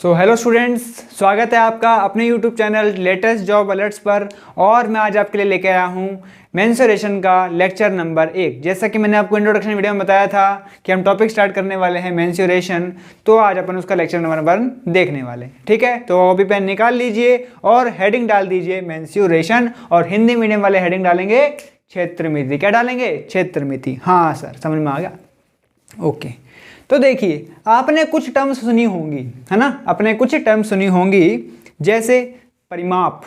So hello students, स्वागत है आपका अपने YouTube channel latest job alerts पर। और मैं आज आपके लिए लेके आया हूँ मेंसुरेशन का लेक्चर नंबर 1। जैसा कि मैंने आपको इंट्रोडक्शन वीडियो में बताया था कि हम टॉपिक स्टार्ट करने वाले हैं मेंसुरेशन, तो आज अपन उसका लेक्चर नंबर 1 देखने वाले हैं। ठीक है, तो कॉपी पेन निकाल लीजिए और हेडिंग डाल दीजिए मेंसुरेशन, और हिंदी मीडियम वाले हेडिंग डालेंगे क्षेत्र मिति। क्या डालेंगे? क्षेत्र मिति। हाँ सर, समझ में आ गया। ओके, तो देखिए आपने कुछ टर्म्स सुनी होंगी, है ना। आपने कुछ टर्म्स सुनी होंगी जैसे परिमाप,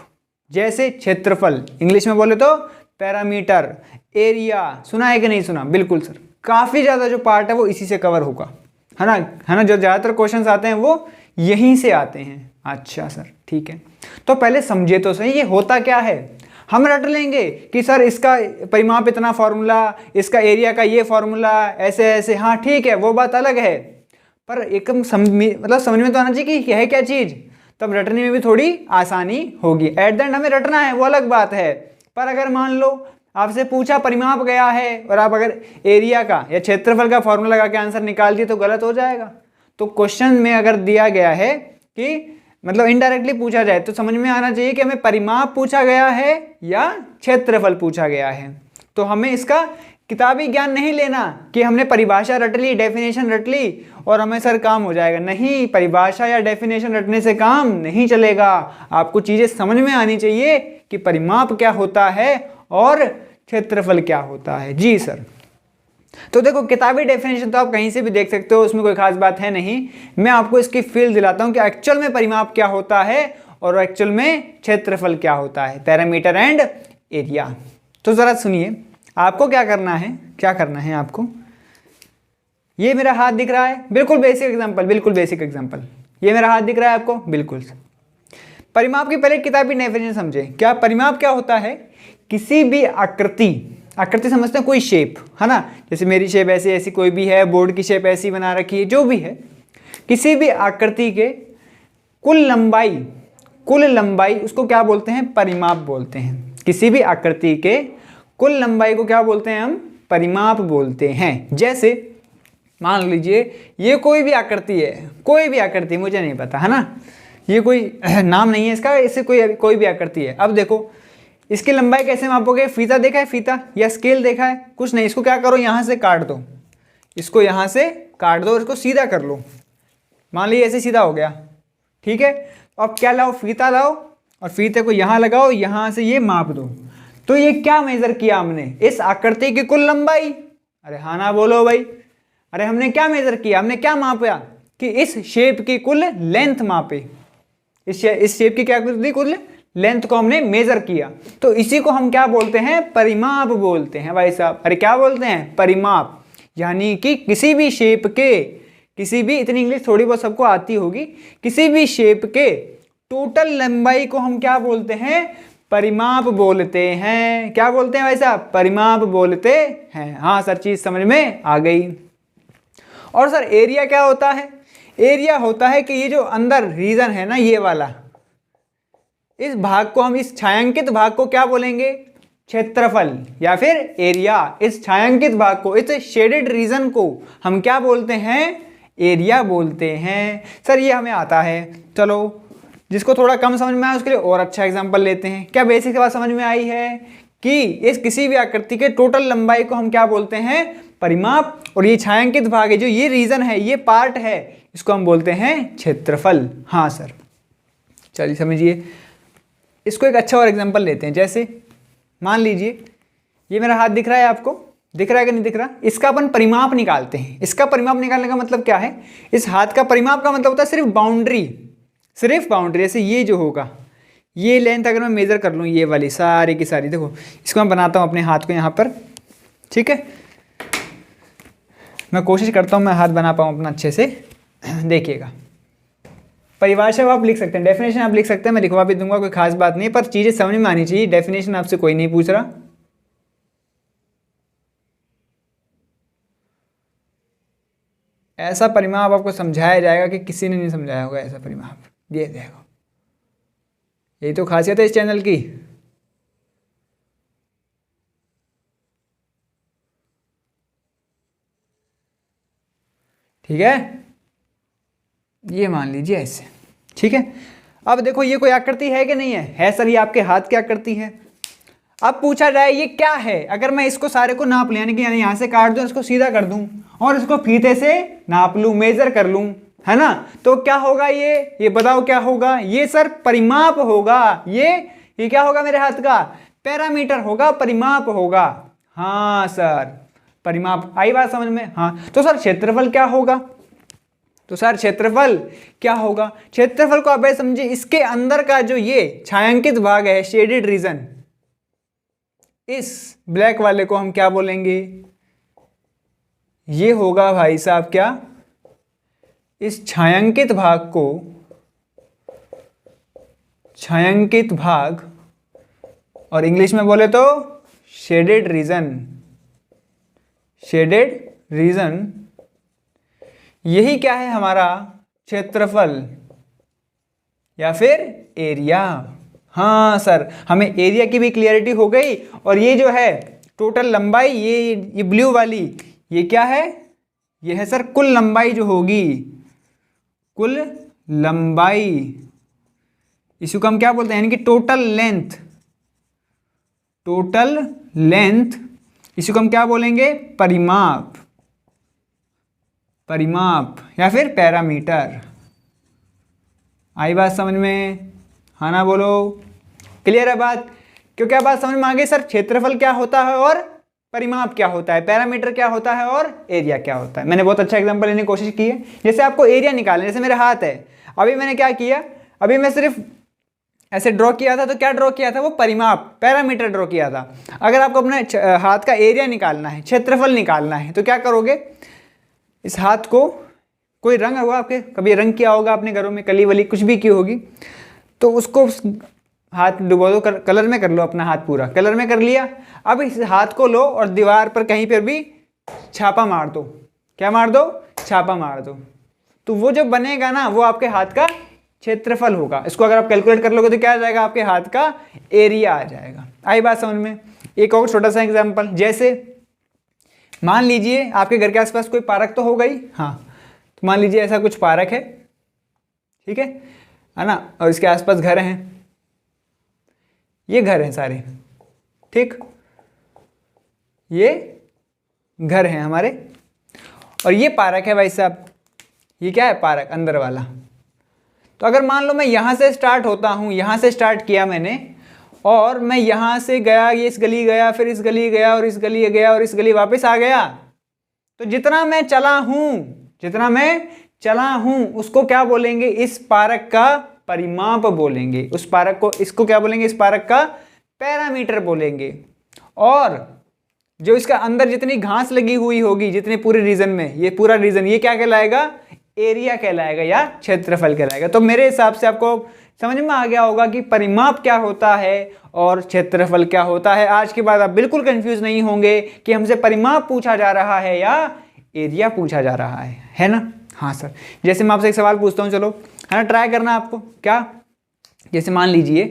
जैसे क्षेत्रफल, इंग्लिश में बोले तो पैरामीटर, एरिया। सुना है कि नहीं सुना? बिल्कुल सर, काफी ज्यादा जो पार्ट है वो इसी से कवर होगा, है ना। जो ज्यादातर क्वेश्चंस आते हैं वो यहीं से आते हैं। अच्छा सर, ठीक है, तो पहले समझे तो सही ये होता क्या है। हम रट लेंगे कि सर इसका परिमाप इतना फॉर्मूला, इसका एरिया का ये फॉर्मूला, ऐसे ऐसे। हाँ ठीक है, वो बात अलग है, पर एकदम समझ में तो आना चाहिए कि यह है क्या चीज, तब रटने में भी थोड़ी आसानी होगी। एट द एंड हमें रटना है, वो अलग बात है। पर अगर मान लो आपसे पूछा परिमाप गया है और आप अगर एरिया का या क्षेत्रफल का फॉर्मूला लगा के आंसर निकाल दिए तो गलत हो जाएगा। तो क्वेश्चन में अगर दिया गया है कि मतलब इनडायरेक्टली पूछा जाए तो समझ में आना चाहिए कि हमें परिमाप पूछा गया है या क्षेत्रफल पूछा गया है। तो हमें इसका किताबी ज्ञान नहीं लेना कि हमने परिभाषा रट ली, डेफिनेशन रट ली और हमें सर काम हो जाएगा। नहीं, परिभाषा या डेफिनेशन रटने से काम नहीं चलेगा। आपको चीजें समझ में आनी चाहिए कि परिमाप क्या होता है और क्षेत्रफल क्या होता है। जी सर, तो देखो किताबी डेफिनेशन तो आप कहीं से भी देख सकते हो, उसमें कोई खास बात है नहीं। मैं आपको इसकी फील दिलाता हूं कि एक्चुअल में परिमाप क्या होता है और एक्चुअल में क्षेत्रफल क्या होता है, पैरामीटर एंड एरिया। तो जरा सुनिए, आपको क्या करना है, क्या करना है आपको। ये मेरा हाथ दिख रहा है, बिल्कुल बेसिक एग्जांपल, बिल्कुल बेसिक एग्जांपल। ये मेरा हाथ दिख रहा है आपको, बिल्कुल। परिमाप की पहले किताबी डेफिनेशन समझे। क्या परिमाप क्या होता है? किसी भी आकृति समझते हैं, कोई शेप, है ना। जैसे मेरी शेप ऐसी ऐसी कोई भी है, बोर्ड की शेप ऐसी बना रखी है, जो भी है, किसी भी आकृति के कुल लंबाई उसको क्या बोलते हैं? परिमाप बोलते हैं। किसी भी आकृति के कुल लंबाई को क्या बोलते हैं? हम परिमाप बोलते हैं। जैसे मान लीजिए ये कोई भी आकृति है, कोई भी आकृति, मुझे नहीं पता, है ना, ये कोई नाम नहीं है इसका, इससे कोई भी आकृति है। अब देखो इसकी लंबाई कैसे मापोगे? फीता देखा है, फीता या स्केल देखा है? कुछ नहीं, इसको क्या करो, यहां से काट दो, इसको यहां से काट दो और इसको सीधा कर लो। मान लीजिए ऐसे सीधा हो गया, ठीक है। अब क्या लाओ? फीता लाओ और फीते को यहां लगाओ, यहां से ये माप दो। तो ये क्या मेजर किया हमने? इस आकृति की कुल लंबाई। अरे हाँ ना बोलो भाई। अरे हमने क्या मेजर किया, हमने क्या मापा कि इस शेप की कुल लेंथ मापे। इस शेप की क्या कुल लेंथ को हमने मेजर किया। तो इसी को हम क्या बोलते हैं? परिमाप बोलते हैं भाई साहब। अरे क्या बोलते हैं? परिमाप। यानी कि किसी भी शेप के, किसी भी, इतनी इंग्लिश थोड़ी बहुत सबको आती होगी, किसी भी शेप के टोटल लंबाई को हम क्या बोलते हैं? परिमाप बोलते हैं। क्या बोलते हैं भाई साहब? परिमाप बोलते हैं। हाँ सर, चीज समझ में आ गई। और सर एरिया क्या होता है? एरिया होता है कि ये जो अंदर रीजन है ना, ये वाला, इस भाग को हम, इस छायांकित भाग को क्या बोलेंगे? क्षेत्रफल या फिर एरिया। इस छायांकित भाग को, इस शेडेड रीजन को हम क्या बोलते हैं? एरिया बोलते हैं। सर ये हमें आता है, चलो जिसको थोड़ा कम समझ में आया उसके लिए और अच्छा एग्जांपल लेते हैं। क्या बेसिक बात समझ में आई है कि इस किसी भी आकृति के टोटल लंबाई को हम क्या बोलते हैं? परिमाप। और ये छायांकित भाग है, जो ये रीजन है, ये पार्ट है, इसको हम बोलते हैं क्षेत्रफल। हाँ सर, चलिए समझिए। इसको एक अच्छा और एग्जांपल लेते हैं। जैसे मान लीजिए ये मेरा हाथ दिख रहा है, आपको दिख रहा है कि नहीं दिख रहा? इसका अपन परिमाप निकालते हैं। इसका परिमाप निकालने का मतलब क्या है? इस हाथ का परिमाप का मतलब होता है सिर्फ बाउंड्री, सिर्फ बाउंड्री। जैसे ये जो होगा, ये लेंथ अगर मैं मेजर कर लूँ, ये वाली सारी की सारी, देखो इसको मैं बनाता हूँ अपने हाथ को यहाँ पर, ठीक है। मैं कोशिश करता हूँ मैं हाथ बना पाऊँ अपना अच्छे से। देखिएगा, परिभाषा आप लिख सकते हैं, डेफिनेशन आप लिख सकते हैं, मैं लिखवा भी दूंगा, कोई खास बात नहीं, पर चीजें समझ में आनी चाहिए। डेफिनेशन आपसे कोई नहीं पूछ रहा। ऐसा परिमाप आपको समझाया जाएगा कि किसी ने नहीं समझाया होगा ऐसा परिमाप। ये देखो, यही तो खासियत है इस चैनल की। ठीक है, ये मान लीजिए ऐसे, ठीक है। अब देखो ये कोई आकृति है कि नहीं है सर, ये आपके हाथ की आकृति है। अब पूछा जाए ये क्या है, अगर मैं इसको सारे को नाप लूं, यानी कि यहाँ से काट दूं, इसको सीधा कर दूं और इसको फीते से नाप लूं, मेजर कर लूं, है ना, तो क्या होगा ये बताओ क्या होगा? ये सर परिमाप होगा। ये क्या होगा मेरे हाथ का? पैरामीटर होगा, परिमाप होगा। हाँ सर, परिमाप। आई बात समझ में? हाँ। तो सर क्षेत्रफल क्या होगा? तो सर क्षेत्रफल क्या होगा? क्षेत्रफल को आप समझे, इसके अंदर का जो ये छायांकित भाग है, शेडेड रीजन, इस ब्लैक वाले को हम क्या बोलेंगे? ये होगा भाई साहब क्या? इस छायांकित भाग को, छायांकित भाग, और इंग्लिश में बोले तो शेडेड रीजन। शेडेड रीजन यही क्या है हमारा? क्षेत्रफल या फिर एरिया। हाँ सर, हमें एरिया की भी क्लियरिटी हो गई। और ये जो है टोटल लंबाई, ये ब्लू वाली, ये क्या है? ये है सर कुल लंबाई जो होगी, कुल लंबाई। इसको हम क्या बोलते हैं? यानी कि टोटल लेंथ। टोटल लेंथ, इसको हम क्या बोलेंगे? परिमाप। परिमाप या फिर पैरामीटर। आई बात समझ में? हाँ ना, बोलो। क्लियर है बात? क्यों क्या बात समझ में आ गई सर? क्षेत्रफल क्या होता है और परिमाप क्या होता है, पैरामीटर क्या होता है और एरिया क्या होता है। मैंने बहुत अच्छा एग्जांपल लेने की कोशिश की है। जैसे आपको एरिया निकालना, जैसे मेरे हाथ है, अभी मैंने क्या किया, अभी मैं सिर्फ ऐसे ड्रॉ किया था, तो क्या ड्रॉ किया था? वो परिमाप, पैरामीटर ड्रॉ किया था। अगर आपको अपने हाथ का एरिया निकालना है, क्षेत्रफल निकालना है, तो क्या करोगे? इस हाथ को, कोई रंग होगा आपके, कभी रंग किया होगा आपने घरों में, कली वली कुछ भी की होगी, तो उसको हाथ डुबो दो, कलर में कर लो अपना हाथ, पूरा कलर में कर लिया। अब इस हाथ को लो और दीवार पर कहीं पर भी छापा मार दो। क्या मार दो? छापा मार दो। तो वो जो बनेगा ना, वो आपके हाथ का क्षेत्रफल होगा। इसको अगर आप कैलकुलेट कर लोगे तो क्या आ जाएगा? आपके हाथ का एरिया आ जाएगा। आई बात समझ में? एक और छोटा सा एग्जांपल, जैसे मान लीजिए आपके घर के आसपास कोई पार्क तो हो गई। हाँ, तो मान लीजिए ऐसा कुछ पार्क है, ठीक है ना, और इसके आसपास घर हैं, ये घर हैं सारे, ठीक, ये घर हैं हमारे, और ये पार्क है भाई साहब। ये क्या है? पार्क, अंदर वाला। तो अगर मान लो मैं यहाँ से स्टार्ट होता हूँ, यहाँ से स्टार्ट किया मैंने, और मैं यहाँ से गया, ये इस गली गया, फिर इस गली गया, और इस गली गया, और इस गली वापस आ गया, तो जितना मैं चला हूँ उसको क्या बोलेंगे? इस पार्क का परिमाप बोलेंगे। उस पार्क को, इसको क्या बोलेंगे? इस पार्क का पैरामीटर बोलेंगे। और जो इसका अंदर जितनी घास लगी हुई होगी, जितने पूरे रीजन में, ये पूरा रीजन, ये क्या कहलाएगा? एरिया कहलाएगा या क्षेत्रफल कहलाएगा। तो मेरे हिसाब से आपको समझ में आ गया होगा कि परिमाप क्या होता है और क्षेत्रफल क्या होता है। आज के बाद आप बिल्कुल कंफ्यूज नहीं होंगे कि हमसे परिमाप पूछा जा रहा है या एरिया पूछा जा रहा है ना? हाँ सर। जैसे मैं आपसे एक सवाल पूछता हूँ, चलो, है ना, ट्राई करना आपको। क्या? जैसे मान लीजिए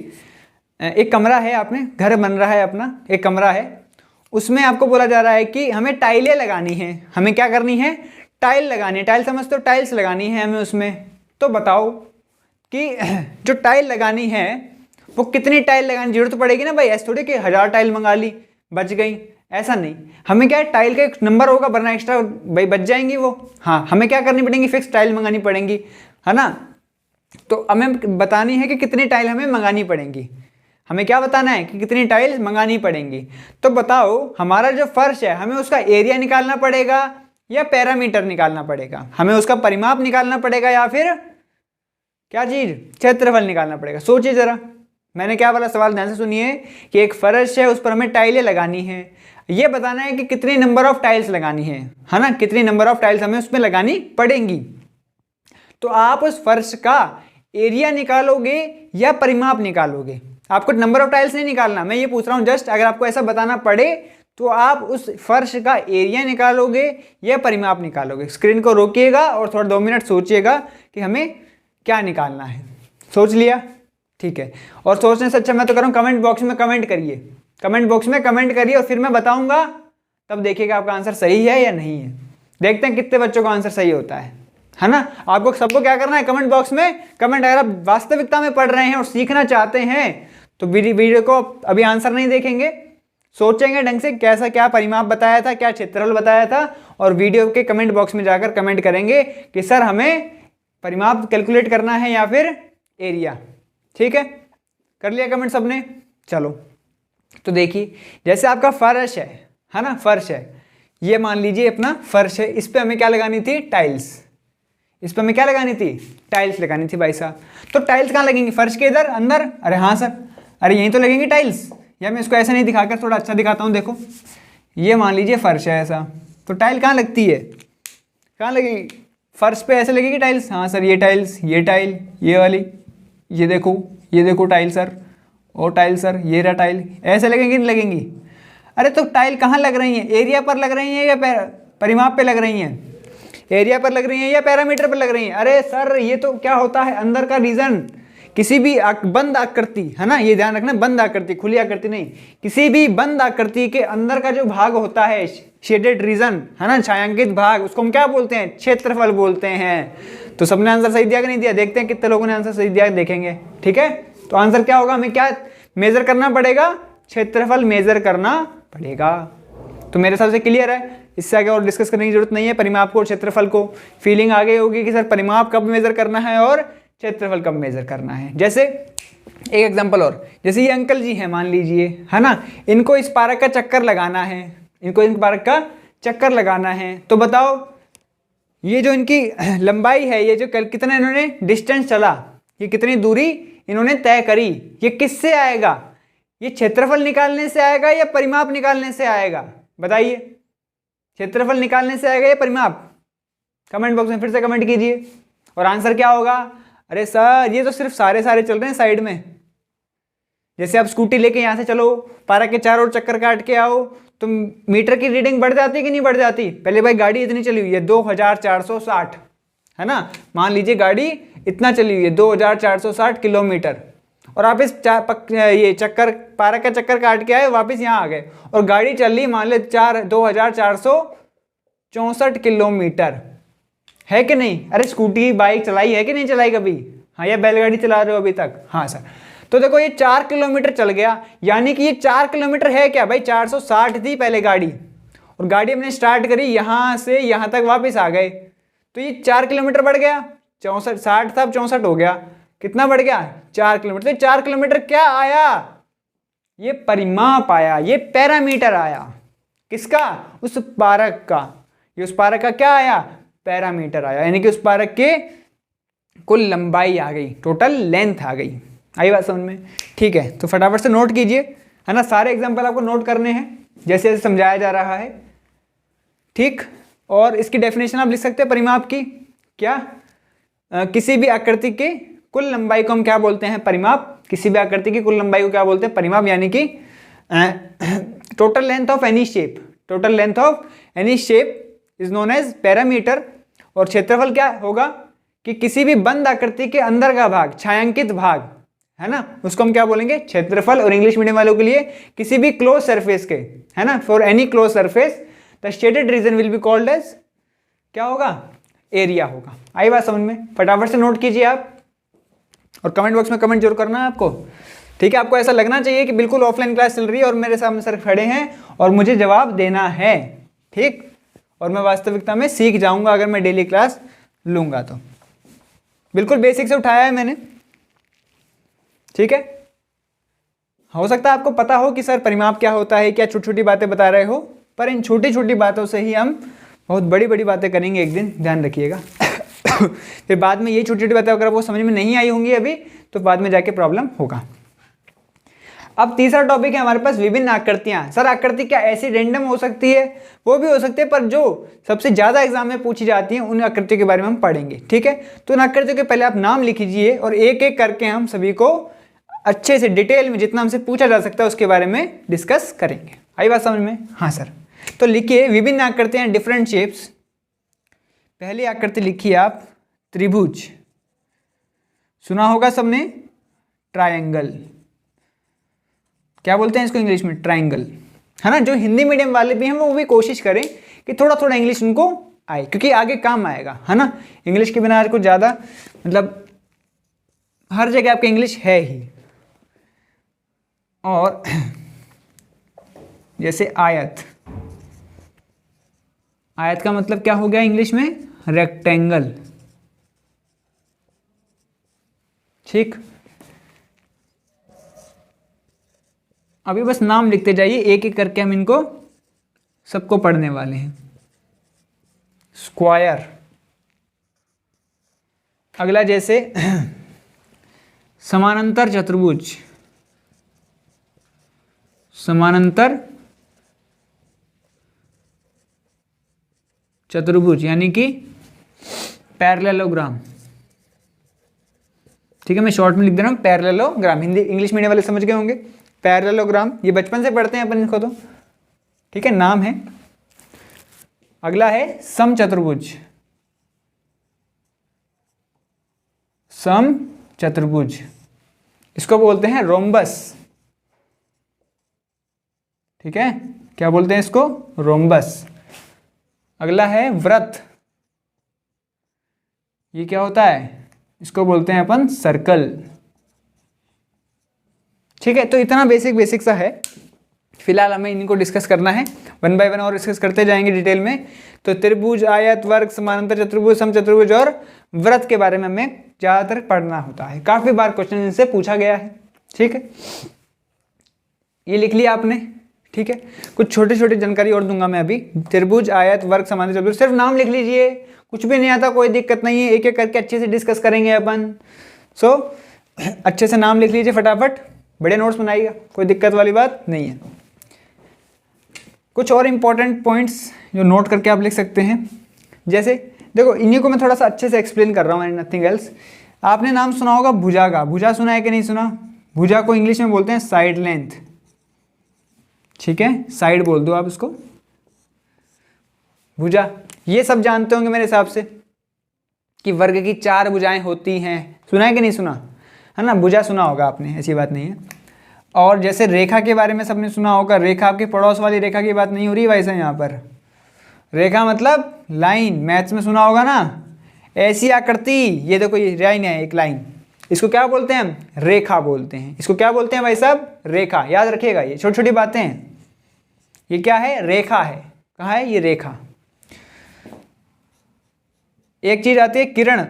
एक कमरा है, आपने घर बन रहा है अपना, एक कमरा है, उसमें आपको बोला जा रहा है कि हमें टाइलें लगानी है। हमें क्या करनी है? टाइल लगानी है। टाइल समझते हो? टाइल्स लगानी है हमें उसमें। तो बताओ कि जो टाइल लगानी है वो कितनी टाइल लगाने की जरूरत पड़ेगी ना भाई। ऐसे थोड़ी कि 1000 टाइल मंगा ली बच गई, ऐसा नहीं। हमें क्या है, टाइल का एक नंबर होगा, वरना एक्स्ट्रा भाई बच जाएंगी वो। हाँ, हमें क्या करनी पड़ेंगी? फिक्स टाइल मंगानी पड़ेंगी, है ना। तो हमें बतानी है कि कितनी टाइल हमें मंगानी पड़ेंगी। हमें क्या बताना है कि कितनी टाइल मंगानी पड़ेंगी। तो बताओ, हमारा जो फर्श है, हमें उसका एरिया निकालना पड़ेगा या पैरामीटर निकालना पड़ेगा? हमें उसका परिमाप निकालना पड़ेगा या फिर क्या चीज? क्षेत्रफल निकालना पड़ेगा। सोचिए जरा, मैंने क्या बोला? सवाल ध्यान से सुनिए कि एक फर्श है, उस पर हमें टाइलें लगानी है। ये बताना है कि कितनी नंबर ऑफ टाइल्स लगानी है ना, कितनी नंबर ऑफ टाइल्स हमें उसमें लगानी पड़ेंगी। तो आप उस फर्श का एरिया निकालोगे या परिमाप निकालोगे? आपको नंबर ऑफ टाइल्स नहीं निकालना, मैं ये पूछ रहा हूं जस्ट, अगर आपको ऐसा बताना पड़े तो आप उस फर्श का एरिया निकालोगे या परिमाप निकालोगे? स्क्रीन को रोकिएगा और थोड़ा 2 मिनट सोचिएगा कि हमें क्या निकालना है। सोच लिया? ठीक है। और सोचने से अच्छा मैं तो करूँ, कमेंट बॉक्स में कमेंट करिए, कमेंट बॉक्स में कमेंट करिए, और फिर मैं बताऊंगा, तब देखिएगा आपका आंसर सही है या नहीं है। देखते हैं कितने बच्चों का आंसर सही होता है। है ना। आपको सबको क्या करना है, कमेंट बॉक्स में कमेंट। अगर आप वास्तविकता में पढ़ रहे हैं और सीखना चाहते हैं तो वीडियो को अभी आंसर नहीं देखेंगे, सोचेंगे ढंग से कैसा क्या परिमाप बताया था, क्या क्षेत्रफल बताया था, और वीडियो के कमेंट बॉक्स में जाकर कमेंट करेंगे कि सर हमें परिमाप कैलकुलेट करना है या फिर एरिया। ठीक है, कर लिया कमेंट सबने। चलो तो देखिए, जैसे आपका फर्श है ना, फर्श है, ये मान लीजिए अपना फर्श है, इस पे हमें क्या लगानी थी, टाइल्स। इस पे हमें क्या लगानी थी, टाइल्स लगानी थी भाई साहब। तो टाइल्स कहाँ लगेंगी, फर्श के इधर अंदर, अरे हाँ सर, अरे यहीं तो लगेंगी टाइल्स। या मैं इसको ऐसे नहीं दिखाकर थोड़ा अच्छा दिखाता हूँ, देखो ये मान लीजिए फर्श है ऐसा, तो टाइल कहाँ लगती है, कहाँ लगेगी, फर्श पे ऐसे लगेगी टाइल्स। हाँ सर, ये टाइल्स, ये टाइल, ये वाली, ये देखो टाइल सर, और टाइल सर, ये रहा टाइल, ऐसे लगेंगी नहीं लगेंगी। अरे तो टाइल कहाँ लग रही हैं, एरिया पर लग रही हैं या परिमाप पे लग रही हैं, एरिया पर लग रही हैं या पैरामीटर पर लग रही हैं। अरे सर ये तो क्या होता है, अंदर का रीजन, किसी भी बंद आकृति, है ना, ये ध्यान रखना, बंद आकृति, खुली आकृति नहीं, किसी भी बंद आकृति के अंदर का जो भाग होता है, शेडेड रीजन, है ना, छायांकित भाग, उसको हम क्या बोलते हैं, क्षेत्रफल बोलते हैं। तो सबने आंसर सही दिया कि नहीं दिया, देखते हैं कितने लोगों ने आंसर सही दिया, देखेंगे। ठीक है, तो आंसर क्या होगा, हमें क्या मेजर करना पड़ेगा, क्षेत्रफल मेजर करना पड़ेगा। तो मेरे हिसाब से क्लियर है, इससे आगे और डिस्कस करने की जरूरत नहीं है। परिमाप को और क्षेत्रफल को फीलिंग आ गई होगी कि सर परिमाप कब मेजर करना है और क्षेत्रफल कब मेजर करना है। जैसे एक एग्जांपल और, जैसे ये अंकल जी हैं मान लीजिए, है ना, इनको इस पार्क का चक्कर लगाना है, इनको इस पार्क का चक्कर लगाना है। तो बताओ ये जो इनकी लंबाई है, ये जो कितना इन्होंने डिस्टेंस चला, ये कितनी दूरी इन्होंने तय करी, ये किससे आएगा, ये क्षेत्रफल निकालने से आएगा या परिमाप निकालने से आएगा, बताइए, क्षेत्रफल निकालने से आएगा या परिमाप। कमेंट बॉक्स में फिर से कमेंट कीजिए और आंसर क्या होगा। अरे सर ये तो सिर्फ सारे चल रहे हैं साइड में। जैसे आप स्कूटी लेके यहाँ से चलो, पार्क के चारों ओर चक्कर काट के आओ, तो मीटर की रीडिंग बढ़ जाती है कि नहीं बढ़ जाती। पहले भाई गाड़ी इतनी चली हुई है 2460, है ना, मान लीजिए गाड़ी इतना चली हुई है 2460 किलोमीटर, और आप इस ये चक्कर पार्क का चक्कर काट के आए, वापस यहाँ आ गए, और गाड़ी चल रही मान लो 2464 किलोमीटर, है कि नहीं। अरे स्कूटी बाइक चलाई है कि नहीं चलाई कभी, हाँ, या बैलगाड़ी चला रहे हो अभी तक, हाँ सर। तो देखो ये 4 किलोमीटर चल गया, यानी कि ये 4 किलोमीटर है क्या भाई, 460 थी पहले गाड़ी, और गाड़ी हमने स्टार्ट करी यहाँ से यहाँ तक, वापस आ गए, तो ये 4 किलोमीटर बढ़ गया, 64 60 था अब 64 हो गया, कितना बढ़ गया, 4 किलोमीटर। तो 4 किलोमीटर क्या आया, ये परिमाप आया, ये पैरामीटर आया, किसका, उस पार्क का। ये उस पार्क का क्या आया, पैरामीटर आया, यानी कि उस पार्क के कुल लंबाई आ गई, टोटल लेंथ आ गई। आई बात समझ में। ठीक है, तो फटाफट से नोट कीजिए, है ना, सारे एग्जाम्पल आपको नोट करने हैं जैसे जैसे समझाया जा रहा है। ठीक, और इसकी डेफिनेशन आप लिख सकते हैं परिमाप की, क्या, किसी भी आकृति के कुल लंबाई को हम क्या बोलते हैं, परिमाप। किसी भी आकृति की कुल लंबाई को क्या बोलते हैं, परिमाप, यानी कि total length of any shape, total length of any shape is known as parameter. और क्षेत्रफल क्या होगा, कि किसी भी बंद आकृति के अंदर का भाग, छायांकित भाग, है ना, उसको हम क्या बोलेंगे, क्षेत्रफल। और इंग्लिश मीडियम वालों के लिए किसी भी क्लोज सरफेस के, है ना, for any close surface the shaded region will be called as, क्या होगा, एरिया होगा। आई बात समझ में, फटाफट से नोट कीजिए आप, और कमेंट बॉक्स में कमेंट जरूर करना है आपको। ठीक है, आपको ऐसा लगना चाहिए कि बिल्कुल ऑफलाइन क्लास चल रही है और मेरे सामने सर खड़े हैं और मुझे जवाब देना है। ठीक, और मैं वास्तविकता में सीख जाऊंगा अगर मैं डेली क्लास लूंगा तो। बिल्कुल बेसिक से उठाया है मैंने। ठीक है, हो सकता है आपको पता हो कि सर परिमाप क्या होता है, क्या छोटी छोटी बातें बता रहे हो, पर इन छोटी छोटी बातों से ही हम बहुत बड़ी बड़ी बातें करेंगे एक दिन, ध्यान रखिएगा। फिर बाद में ये छोटी छोटी बातें अगर वो समझ में नहीं आई होंगी अभी, तो बाद में जाके प्रॉब्लम होगा। अब तीसरा टॉपिक है हमारे पास विभिन्न आकृतियां। सर आकृति क्या ऐसी रेंडम हो सकती है, वो भी हो सकती है, पर जो सबसे ज्यादा एग्जाम में पूछी जाती है उन आकृतियों के बारे में हम पढ़ेंगे। ठीक है, तो उन आकृतियों के पहले आप नाम लिख लीजिए और एक एक करके हम सभी को अच्छे से डिटेल में जितना हमसे पूछा जा सकता है उसके बारे में डिस्कस करेंगे। आई बात समझ में, हाँ सर। तो लिखिए विभिन्न आकृतियां, डिफरेंट शेप्स। पहली आकृति लिखिए आप त्रिभुज, सुना होगा सबने, ट्रायंगल, क्या बोलते हैं इसको इंग्लिश में, ट्रायंगल, है ना। जो हिंदी मीडियम वाले भी हैं वो भी कोशिश करें कि थोड़ा थोड़ा इंग्लिश उनको आई, क्योंकि आगे काम आएगा, है ना। इंग्लिश के बिना आज कुछ ज़्यादा मतलब हर जगह आपका इंग्लिश है ही। और जैसे आयत, आयत का मतलब क्या हो गया इंग्लिश में? रेक्टेंगल। ठीक, अभी बस नाम लिखते जाइए, एक एक करके हम इनको सबको पढ़ने वाले हैं। स्क्वायर, अगला जैसे समानांतर चतुर्भुज, समानांतर चतुर्भुज यानी कि पैरेललोग्राम। ठीक है, मैं शॉर्ट में लिख दे रहा हूँ पैरेललोग्राम, हिंदी इंग्लिश मीडियम वाले समझ गए होंगे। पैरेललोग्राम ये बचपन से पढ़ते हैं अपन इनको तो, ठीक है, नाम है। अगला है समचतुर्भुज, समचतुर्भुज इसको बोलते हैं रोम्बस। ठीक है, क्या बोलते हैं इसको? रोम्बस। अगला है वृत्त, ये क्या होता है? इसको बोलते हैं अपन सर्कल। ठीक है, तो इतना बेसिक सा है, फिलहाल हमें इनको डिस्कस करना है, वन बाय वन और डिस्कस करते जाएंगे डिटेल में। तो त्रिभुज, आयत, वर्ग, समानांतर चतुर्भुज, समचतुर्भुज और वृत्त के बारे में हमें ज़्यादातर पढ़ना होता है, काफ़ी बार क्वेश्चन इनसे पूछा गया है। ठीक है, ये लिख लिया आपने। ठीक है, कुछ छोटी छोटी जानकारी और दूंगा मैं अभी। त्रिभुज, आयत, वर्ग, समानांतर चतुर्भुज, सिर्फ नाम लिख लीजिए, कुछ भी नहीं आता कोई दिक्कत नहीं है, एक एक करके अच्छे से डिस्कस करेंगे अपन। सो अच्छे से नाम लिख लीजिए फटाफट, बड़े नोट्स बनाइएगा, कोई दिक्कत वाली बात नहीं है। कुछ और इम्पॉर्टेंट पॉइंट्स जो नोट करके आप लिख सकते हैं, जैसे देखो इन्हीं को मैं थोड़ा सा अच्छे से एक्सप्लेन कर रहा हूँ, नथिंग एल्स। आपने नाम सुना होगा भुजा का, भुजा सुना है कि नहीं सुना? भुजा को इंग्लिश में बोलते हैं साइड लेंथ। ठीक है, साइड बोल दो आप इसको, भुजा। ये सब जानते होंगे मेरे हिसाब से कि वर्ग की 4 भुजाएं होती हैं, सुना है कि नहीं सुना? है ना, भुजा सुना होगा आपने, ऐसी बात नहीं है। और जैसे रेखा के बारे में सबने सुना होगा, रेखा आपके पड़ोस वाली रेखा की बात नहीं हो रही भाई साहब यहाँ पर। रेखा मतलब लाइन, मैथ्स में सुना होगा ना, ऐसी आकृति, ये देखो ये लाइन है, एक लाइन, इसको क्या बोलते हैं हम? रेखा बोलते हैं। इसको क्या बोलते हैं भाई साहब? रेखा। याद रखिएगा, ये छोटी छोटी बातें हैं। ये क्या है? रेखा है। कहाँ है ये? रेखा। एक चीज आती है किरण,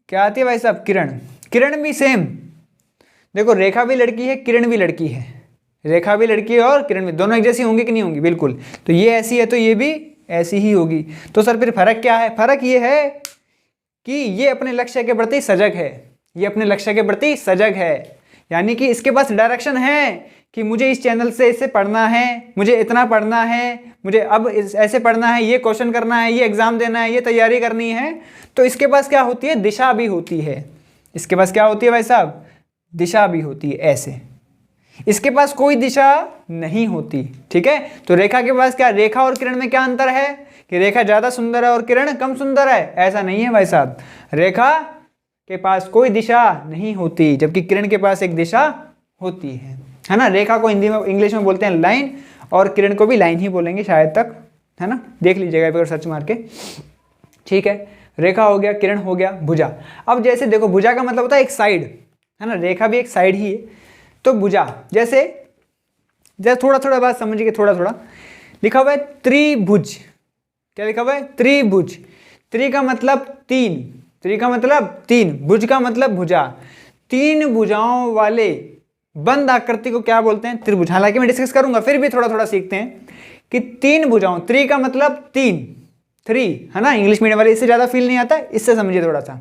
क्या आती है भाई साहब? किरण। किरण भी सेम, देखो रेखा भी लड़की है, किरण भी लड़की है, रेखा भी लड़की है और किरण भी, दोनों एक जैसी होंगी कि नहीं होंगी? बिल्कुल। तो ये ऐसी है तो ये भी ऐसी ही होगी। तो सर फिर फर्क क्या है? फर्क ये है कि ये अपने लक्ष्य के प्रति सजग है, ये अपने लक्ष्य के प्रति सजग है, यानी कि इसके पास डायरेक्शन है कि मुझे इस चैनल से इसे पढ़ना है, मुझे इतना पढ़ना है, मुझे अब ऐसे पढ़ना है, ये क्वेश्चन करना है, ये एग्जाम देना है, ये तैयारी करनी है। तो इसके पास क्या होती है? दिशा भी होती है। इसके पास क्या होती है भाई साहब? दिशा भी होती है। ऐसे इसके पास कोई दिशा नहीं होती। ठीक है, तो रेखा के पास क्या? रेखा और किरण में क्या अंतर है कि रेखा ज्यादा सुंदर है और किरण कम सुंदर है? ऐसा नहीं है भाई साहब, रेखा के पास कोई दिशा नहीं होती, जबकि किरण के पास एक दिशा होती है ना। रेखा को हिंदी में, इंग्लिश में बोलते हैं लाइन, और किरण को भी लाइन ही बोलेंगे शायद तक, है ना, देख लीजिएगा अगर सर्च मार के। ठीक है, रेखा हो गया, किरण हो गया, भुजा। अब जैसे देखो, भुजा का मतलब होता है एक साइड, है ना, रेखा भी एक साइड ही है। तो भुजा जैसे थोड़ा थोड़ा बात समझिए, थोड़ा थोड़ा लिखा हुआ है त्रिभुज। क्या लिखा हुआ है? त्रिभुज। त्रि का मतलब 3, त्रि का मतलब 3, भुज का मतलब भुजा। 3 भुजाओं वाले बंद आकृति को क्या बोलते हैं? त्रिभुज। हालांकि मैं डिस्कस करूंगा, फिर भी थोड़ा थोड़ा सीखते हैं कि 3 भुजाओं, त्रि का मतलब 3, 3, है ना। इंग्लिश मीडियम वाले इससे ज्यादा फील नहीं आता, इससे समझिए थोड़ा सा।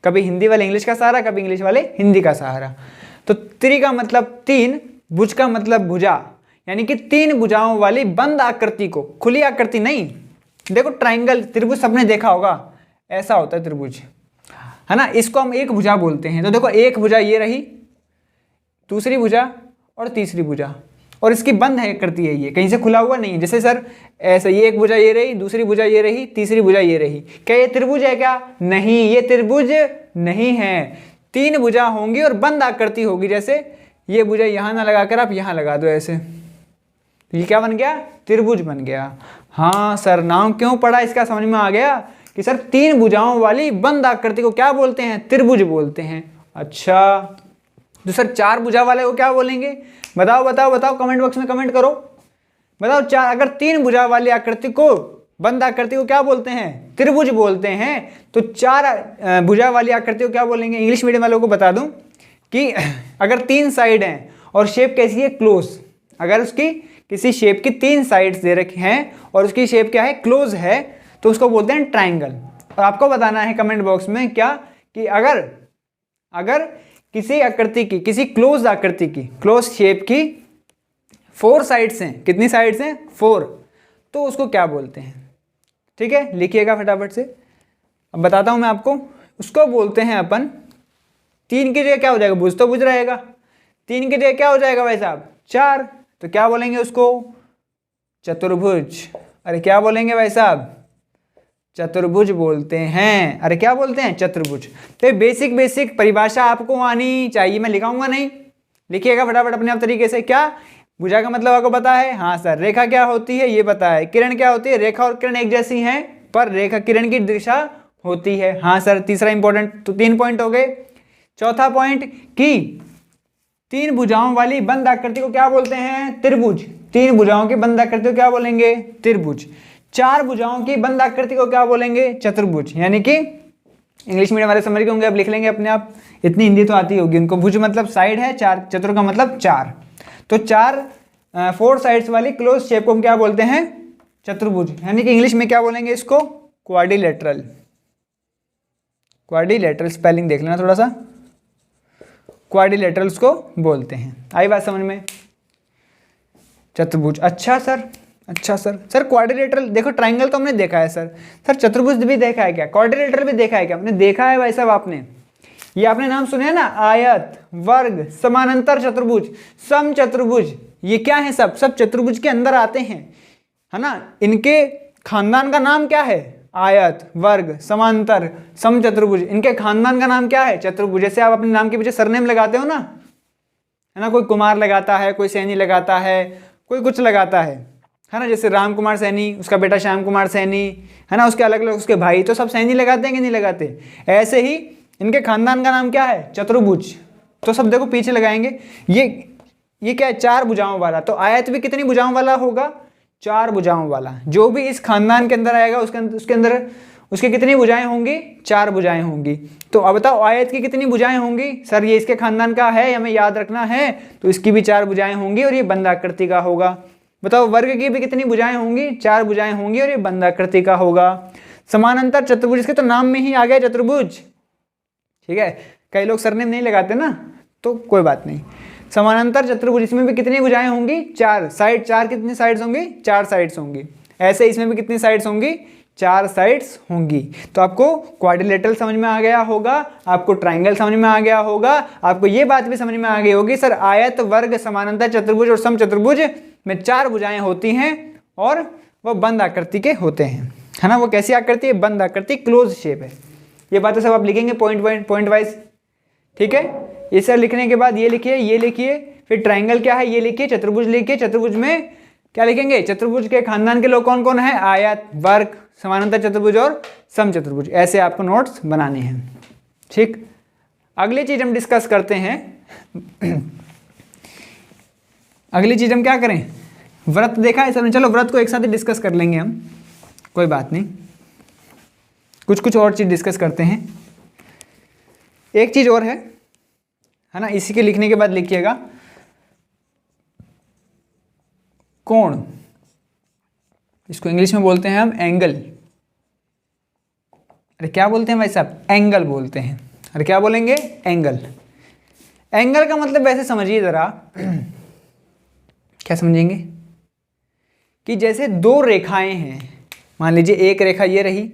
कभी हिंदी वाले इंग्लिश का सहारा, कभी इंग्लिश वाले हिंदी का सहारा। तो त्रि का मतलब 3, भुज का मतलब भुजा, यानी कि 3 भुजाओं वाली बंद आकृति को, खुली आकृति नहीं। देखो ट्राइंगल, त्रिभुज सबने देखा होगा, ऐसा होता है त्रिभुज, है ना। इसको हम एक भुजा बोलते हैं। तो देखो एक भुजा ये रही, दूसरी भुजा और तीसरी भुजा, और इसकी बंद है आकृति है, ये कहीं से खुला हुआ नहीं है। जैसे सर ऐसे, ये एक भुजा ये रही, दूसरी भुजा ये रही, तीसरी भुजा ये रही, क्या ये त्रिभुज है क्या? नहीं, ये त्रिभुज नहीं है। 3 भुजा होंगी और बंद आकृति होगी। जैसे ये भुजा यहाँ ना लगाकर आप यहाँ लगा दो ऐसे, तो ये क्या बन गया? त्रिभुज बन गया। हाँ सर, नाम क्यों पड़ा इसका समझ में आ गया कि सर तीन भुजाओं वाली बंद आकृति को क्या बोलते हैं? त्रिभुज बोलते हैं। अच्छा, तो सर चार भुजा वाले को क्या बोलेंगे? बताओ बताओ बताओ, कमेंट बॉक्स में कमेंट करो। बताओ, चार अगर तीन भुजा वाली आकृति को, बंद आकृति को क्या बोलते हैं? त्रिभुज बोलते हैं। तो चार भुजा वाली आकृति को क्या बोलेंगे? इंग्लिश मीडियम वालों को बता दूं कि अगर तीन साइड हैं और शेप कैसी है? क्लोज। अगर उसकी किसी शेप की तीन साइड्स दे रखी हैं और उसकी शेप क्या है? क्लोज है, तो उसको बोलते हैं ट्राइंगल। और आपको बताना है कमेंट बॉक्स में क्या, कि अगर किसी आकृति की, किसी क्लोज आकृति की, क्लोज शेप की फोर साइड्स हैं, कितनी साइड्स हैं? फोर, तो उसको क्या बोलते हैं? ठीक है, लिखिएगा फटाफट से। अब बताता हूं मैं आपको। उसको बोलते हैं अपन, तीन की जगह क्या हो जाएगा? भुज तो भुज रहेगा, तीन की जगह क्या हो जाएगा भाई साहब? चार। तो क्या बोलेंगे उसको? चतुर्भुज। अरे क्या बोलेंगे भाई साहब? चतुर्भुज बोलते हैं। अरे क्या बोलते हैं? चतुर्भुज। तो बेसिक परिभाषा आपको आनी चाहिए, मैं लिखाऊंगा नहीं, लिखिएगा फटाफट अपने आप तरीके से। क्या भुजा का मतलब आपको पता है? हाँ सर। रेखा क्या होती है? ये पता है। किरण क्या होती है? रेखा और किरण एक जैसी हैं, पर रेखा किरण की दिशा होती है। हाँ सर। तीसरा इंपॉर्टेंट, तो 3 पॉइंट हो गए। चौथा पॉइंट कि तीन भुजाओं वाली बंद आकृति को क्या बोलते हैं? त्रिभुज। तीन भुजाओं की बंद आकृति को क्या बोलेंगे? त्रिभुज। चार भुजाओं की बंद आकृति को क्या बोलेंगे? चतुर्भुज। यानी कि इंग्लिश मीडियम वाले समझ गए होंगे, अब लिख लेंगे अपने आप, इतनी हिंदी तो आती होगी उनको। भुज मतलब साइड है, चार, चतुर का मतलब चार। तो चार फोर साइड्स वाली क्लोज शेप को हम क्या बोलते हैं? चतुर्भुज। यानी कि इंग्लिश में क्या बोलेंगे इसको? क्वाड्रिलेटरल। क्वाड्रिलेटरल स्पेलिंग देख लेना थोड़ा सा, क्वाड्रिलेटरल्स को बोलते हैं। आई बात समझ में? चतुर्भुज। अच्छा सर, अच्छा सर। सर क्वाड्रिलेटरल, देखो ट्राइंगल तो हमने देखा है सर, सर चतुर्भुज भी देखा है क्या? क्वाड्रिलेटरल भी देखा है क्या? हमने देखा है भाई साहब। आपने ये आपने नाम सुने हैं ना? आयत, वर्ग, समानांतर चतुर्भुज, समचतुर्भुज। ये क्या है? सब चतुर्भुज के अंदर आते हैं, है ना? इनके खानदान का नाम क्या है? आयत, वर्ग, समांतर, समचतुर्भुज। इनके खानदान का नाम क्या है? चतुर्भुज। जैसे आप अपने नाम के पीछे सरनेम लगाते हो ना, है ना? कोई कुमार लगाता है, कोई सैनी लगाता है, कोई कुछ लगाता है ना? जैसे राम कुमार सैनी, उसका बेटा श्याम कुमार सैनी, है ना? उसके अलग अलग उसके भाई, तो सब सैनी लगाते हैं कि नहीं लगाते? ऐसे ही इनके खानदान का नाम क्या है? चतुर्भुज। तो सब देखो पीछे लगाएंगे। ये क्या है? चार भुजाओं वाला। तो आयत भी कितनी भुजाओं वाला होगा? चार भुजाओं वाला। जो भी इस खानदान के अंदर आएगा उसके अंदर उसकी कितनी भुजाएं होंगी? चार भुजाएं होंगी। तो अब बताओ आयत की कितनी भुजाएं होंगी? सर ये इसके खानदान का है, हमें याद रखना है, तो इसकी भी चार भुजाएं होंगी और ये बंद आकृति का होगा। बताओ वर्ग की भी कितनी भुजाएं होंगी? चार भुजाएं होंगी और ये बंद आकृति का होगा। समानांतर चतुर्भुज, इसके तो नाम में ही आ गया चतुर्भुज। ठीक है, कई लोग सरनेम नहीं लगाते ना, तो कोई बात नहीं। समानांतर चतुर्भुज, इसमें भी कितनी भुजाएं होंगी? चार। साइड, चार कितनी साइड्स होंगी? चार साइड्स होंगी। ऐसे इसमें भी कितनी साइड्स होंगी? चार साइड्स होंगी। तो आपको क्वाड्रिलेटरल समझ में आ गया होगा, आपको ट्राइंगल समझ में आ गया होगा, आपको ये बात भी समझ में आ गई होगी सर आयत, वर्ग, समानांतर चतुर्भुज और समचतुर्भुज में चार भुजाएं होती हैं और वह बंद आकृति के होते हैं, है ना? वो कैसी आकृति है? बंद आकृति, क्लोज शेप है। ये बातें सब आप लिखेंगे पॉइंट वाइज। ठीक है, ये सब लिखने के बाद ये लिखिए, ये लिखिए, फिर ट्राइंगल क्या है ये लिखिए, चतुर्भुज लिखिए। चतुर्भुज में क्या लिखेंगे? चतुर्भुज के खानदान के लोग कौन कौन है? आयत, वर्ग, समानांतर चतुर्भुज और समचतुर्भुज। ऐसे आपको नोट्स बनाने हैं। ठीक, अगली चीज हम डिस्कस करते हैं। अगली चीज हम क्या करें? व्रत देखा है सबने, चलो व्रत को एक साथ ही डिस्कस कर लेंगे हम, कोई बात नहीं। कुछ और चीज डिस्कस करते हैं। एक चीज और है ना? इसी के लिखने के बाद लिखिएगा कोण। इसको इंग्लिश में बोलते हैं हम एंगल। अरे क्या बोलते हैं भाई साहब? एंगल बोलते हैं। अरे क्या बोलेंगे? एंगल। एंगल का मतलब वैसे समझिए जरा, क्या समझेंगे? कि जैसे दो रेखाएं हैं, मान लीजिए एक रेखा ये रही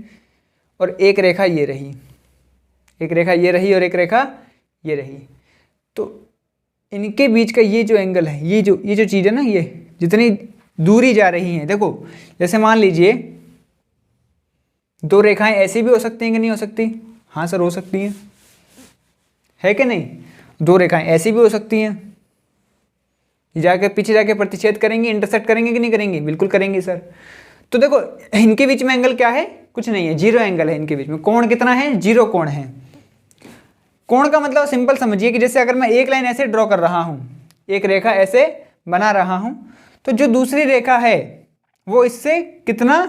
और एक रेखा ये रही, एक रेखा ये रही और एक रेखा ये रही। तो इनके बीच का ये जो एंगल है, ये जो चीज़ है ना, ये जितनी दूरी जा रही है, देखो जैसे मान लीजिए दो रेखाएं ऐसी भी हो सकती हैं कि नहीं हो सकती? हाँ सर हो सकती हैं, है कि नहीं? दो रेखाएं ऐसी भी हो सकती हैं, जाके पीछे जाके प्रतिच्छेद करेंगी, इंटरसेक्ट करेंगे कि नहीं करेंगी? बिल्कुल करेंगी सर। तो देखो इनके बीच में एंगल क्या है, कुछ नहीं है, जीरो एंगल है इनके बीच में। कोण कितना है, जीरो कोण है। कोण का मतलब सिंपल समझिए कि जैसे अगर मैं एक लाइन ऐसे ड्रॉ कर रहा हूं, एक रेखा ऐसे बना रहा हूं, तो जो दूसरी रेखा है वो इससे कितना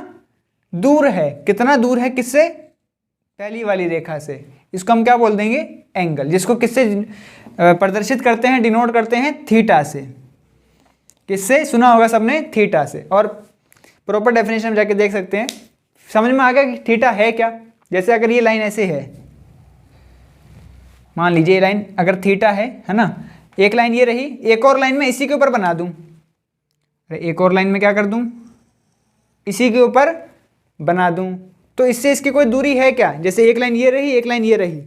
दूर है, कितना दूर है किससे, पहली वाली रेखा से। इसको हम क्या बोल देंगे, एंगल, जिसको किससे प्रदर्शित करते हैं, डिनोट करते हैं, थीटा से। किससे, सुना होगा सबने, थीटा से। और प्रॉपर डेफिनेशन में जाके देख सकते हैं, समझ में आ गया कि थीटा है क्या। जैसे अगर ये लाइन ऐसे है, मान लीजिए ये लाइन अगर थीटा है ना, एक लाइन ये रही, एक और लाइन में इसी के ऊपर बना दूं, एक और लाइन में क्या कर दूं, इसी के ऊपर बना दूं, तो इससे इसकी कोई दूरी है क्या। जैसे एक लाइन ये रही, एक लाइन ये रही,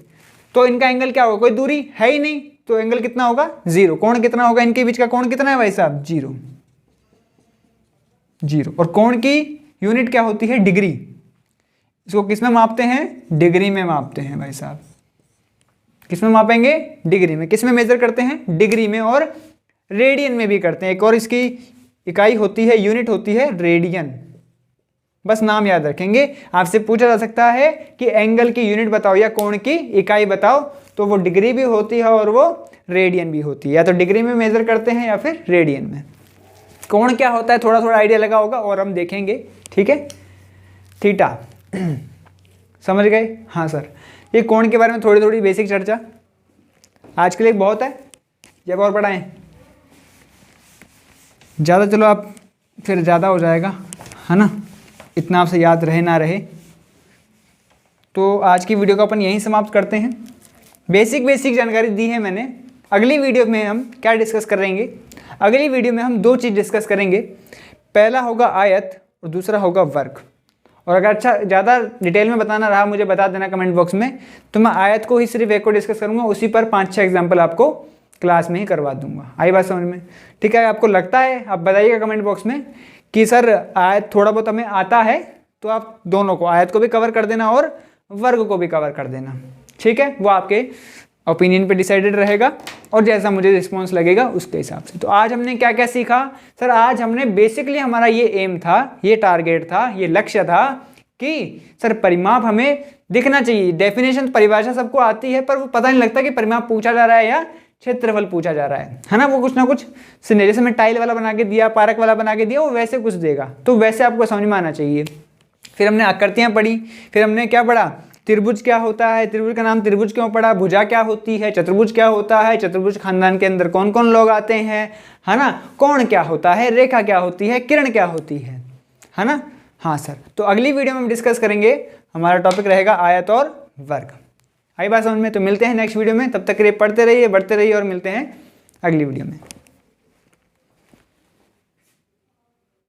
तो इनका एंगल क्या होगा, कोई दूरी है ही नहीं, तो एंगल कितना होगा, जीरो। कोण कितना होगा, इनके बीच का कोण कितना है भाई साहब, जीरो, जीरो। और कोण की यूनिट क्या होती है, डिग्री। इसको किस में मापते हैं, डिग्री में मापते हैं भाई साहब। किस में मापेंगे, डिग्री में। किस में मेजर करते हैं, डिग्री में, और रेडियन में भी करते हैं। एक और इसकी इकाई होती है, यूनिट होती है रेडियन। बस नाम याद रखेंगे। आपसे पूछा जा सकता है कि एंगल की यूनिट बताओ या कोण की इकाई बताओ, तो वो डिग्री भी होती है और वो रेडियन भी होती है। या तो डिग्री में मेजर करते हैं या फिर रेडियन में। कोण क्या होता है थोड़ा थोड़ा आइडिया लगा होगा और हम देखेंगे, ठीक है। थीटा समझ गए, हाँ सर। ये कोण के बारे में थोड़ी थोड़ी बेसिक चर्चा आज के लिए बहुत है, जब और पढ़ाएं ज़्यादा, चलो आप फिर ज़्यादा हो जाएगा, है ना, इतना आपसे याद रहे ना रहे। तो आज की वीडियो को अपन यहीं समाप्त करते हैं। बेसिक जानकारी दी है मैंने। अगली वीडियो में हम क्या डिस्कस करेंगे, अगली वीडियो में हम दो चीज़ डिस्कस करेंगे। पहला होगा आयत और दूसरा होगा वर्ग। और अगर अच्छा ज़्यादा डिटेल में बताना रहा मुझे बता देना कमेंट बॉक्स में, तो मैं आयत को ही सिर्फ एक को डिस्कस करूँगा, उसी पर 5-6 एग्जाम्पल आपको क्लास में ही करवा दूंगा। आई बात समझ में, ठीक है। आपको लगता है आप बताइएगा कमेंट बॉक्स में कि सर आयत थोड़ा बहुत हमें आता है, तो आप दोनों को, आयत को भी कवर कर देना और वर्ग को भी कवर कर देना, ठीक है। वो आपके ओपिनियन पे डिसाइडेड रहेगा और जैसा मुझे रिस्पॉन्स लगेगा उसके हिसाब से। तो आज हमने क्या क्या सीखा सर, आज हमने बेसिकली हमारा ये एम था, ये टारगेट था, ये लक्ष्य था कि सर परिमाप हमें दिखना चाहिए। डेफिनेशन परिभाषा सबको आती है, पर वो पता नहीं लगता कि परिमाप पूछा जा रहा है या क्षेत्रफल पूछा जा रहा है ना। वो कुछ ना कुछ जैसे मैं टाइल वाला बना के दिया, पार्क वाला बना के दिया, वो वैसे कुछ देगा, तो वैसे आपको समझ में आना चाहिए। फिर हमने आकृतियाँ पढ़ी, फिर हमने क्या पढ़ा, त्रिभुज क्या होता है, त्रिभुज का नाम त्रिभुज क्यों पड़ा, भुजा क्या होती है, चतुर्भुज क्या होता है, चतुर्भुज खानदान के अंदर कौन कौन लोग आते हैं, है ना, कोण क्या होता है, रेखा क्या होती है, किरण क्या होती है ना। हाँ सर, तो अगली वीडियो में हम डिस्कस करेंगे, हमारा टॉपिक रहेगा आयत और वर्ग। आई बात समझ में। तो मिलते हैं नेक्स्ट वीडियो में, तब तक के लिए पढ़ते रहिए, बढ़ते रहिए और मिलते हैं अगली वीडियो में।